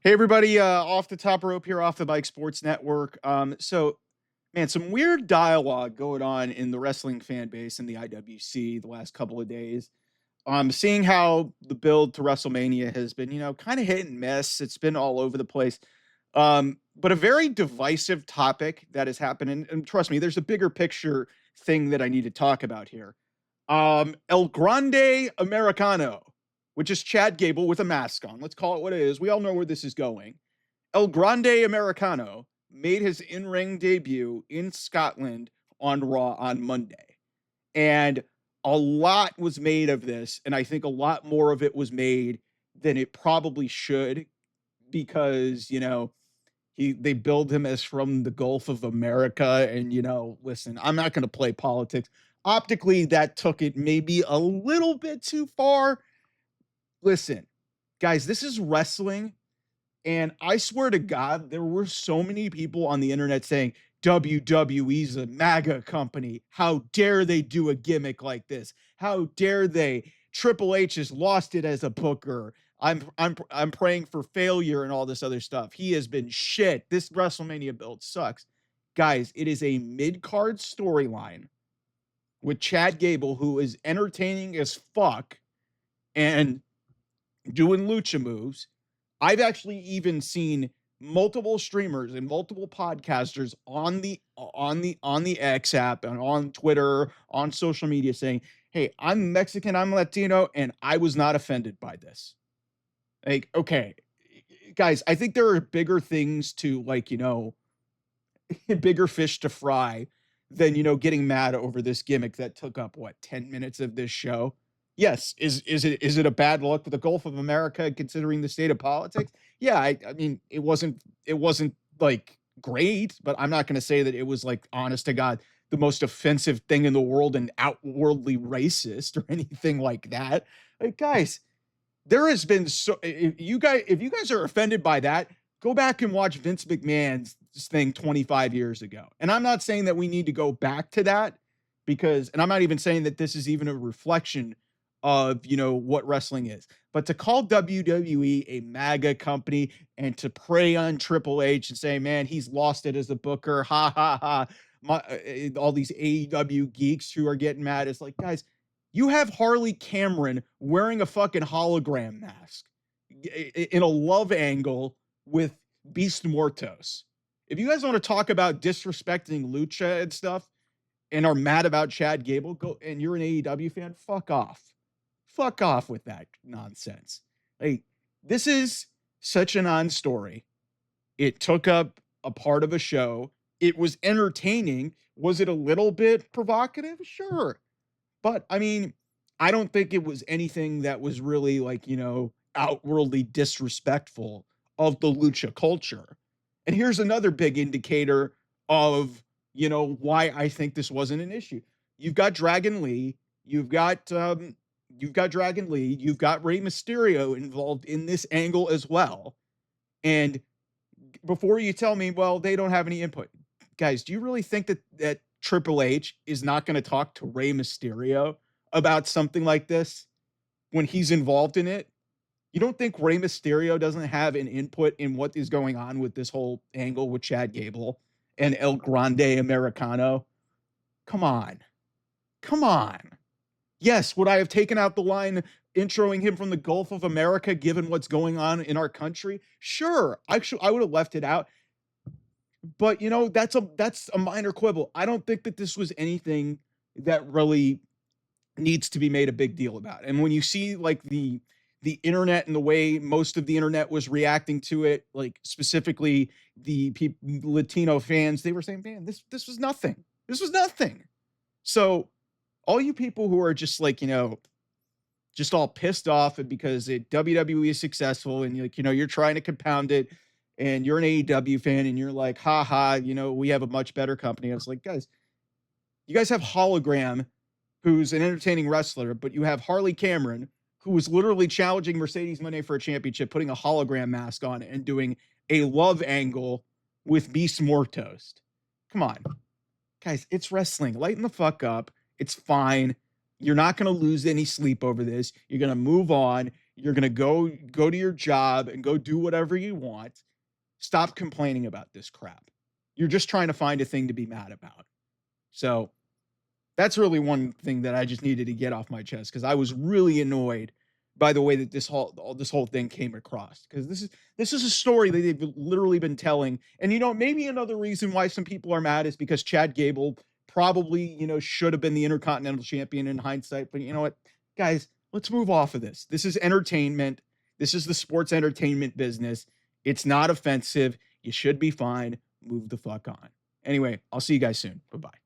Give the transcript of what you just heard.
Hey everybody, off the top rope here, off the Bike Sports Network. Man, some weird dialogue going on in the wrestling fan base in the IWC the last couple of days. Seeing how the build to WrestleMania has been, kind of hit and miss. It's been all over the place. But a very divisive topic that has happened, and trust me, there's a bigger picture thing that I need to talk about here. El Grande Americano, which is Chad Gable with a mask on. Let's call it what it is. We all know where this is going. El Grande Americano made his in ring debut in Scotland on Raw on Monday. And a lot was made of this. And I think a lot more of it was made than it probably should because, they build him as from the Gulf of America. And, listen, I'm not going to play politics. Optically, that took it maybe a little bit too far. Listen, guys, this is wrestling. And I swear to God, there were so many people on the internet saying WWE's a MAGA company. How dare they do a gimmick like this? How dare they? Triple H has lost it as a booker. I'm praying for failure and all this other stuff. He has been shit. This WrestleMania build sucks. Guys, it is a mid-card storyline with Chad Gable, who is entertaining as fuck and doing lucha moves. I've actually even seen multiple streamers and multiple podcasters on the X app and on Twitter, on social media saying, "Hey, I'm Mexican, I'm Latino, and I was not offended by this." Like, okay, guys, I think there are bigger things to bigger fish to fry than getting mad over this gimmick that took up what 10 minutes of this show. Yes, is it a bad look for the Gulf of America considering the state of politics? Yeah, I mean it wasn't like great, but I'm not going to say that it was like honest to God the most offensive thing in the world and outwardly racist or anything like that. Like guys, there has been so if you guys are offended by that, go back and watch Vince McMahon's thing 25 years ago. And I'm not saying that we need to go back to that because and I'm not even saying that this is even a reflection of, what wrestling is. But to call WWE a MAGA company and to prey on Triple H and say, "Man, he's lost it as a booker." Ha ha ha. All these AEW geeks who are getting mad. It's like, guys, you have Harley Cameron wearing a fucking hologram mask in a love angle with Beast Mortos. If you guys want to talk about disrespecting Lucha and stuff and are mad about Chad Gable, go and you're an AEW fan, fuck off. Fuck off with that nonsense. Like, this is such a non-story. It took up a part of a show. It was entertaining. Was it a little bit provocative? Sure. But I mean, I don't think it was anything that was really like, outwardly disrespectful of the lucha culture. And here's another big indicator of, why I think this wasn't an issue. You've got Dragon Lee, you've got Rey Mysterio involved in this angle as well. And before you tell me, well, they don't have any input. Guys, do you really think that Triple H is not going to talk to Rey Mysterio about something like this when he's involved in it? You don't think Rey Mysterio doesn't have an input in what is going on with this whole angle with Chad Gable and El Grande Americano? Come on. Come on. Yes, would I have taken out the line introing him from the Gulf of America given what's going on in our country? Sure. I would have left it out. But that's a minor quibble. I don't think that this was anything that really needs to be made a big deal about. And when you see like the internet and the way most of the internet was reacting to it, like specifically the Latino fans, they were saying, "Man, this was nothing. This was nothing." So all you people who are just like, just all pissed off because WWE is successful and you're trying to compound it and you're an AEW fan and you're like, "Ha ha, we have a much better company." I was like, guys, you guys have Hologram, who's an entertaining wrestler, but you have Harley Cameron, who was literally challenging Mercedes Moné for a championship, putting a hologram mask on and doing a love angle with Beast Mortos. Come on, guys, it's wrestling. Lighten the fuck up. It's fine. You're not going to lose any sleep over this. You're going to move on. You're gonna go to your job and go do whatever you want. Stop complaining about this crap. You're just trying to find a thing to be mad about. So that's really one thing that I just needed to get off my chest because I was really annoyed by the way that this whole thing came across. Because this is a story that they've literally been telling, and maybe another reason why some people are mad is because Chad Gable probably should have been the Intercontinental Champion in hindsight. But you know what, guys, let's move off of this. This is entertainment. This is the sports entertainment business. It's not offensive. You should be fine. Move the fuck on. Anyway, I'll see you guys soon. Bye bye.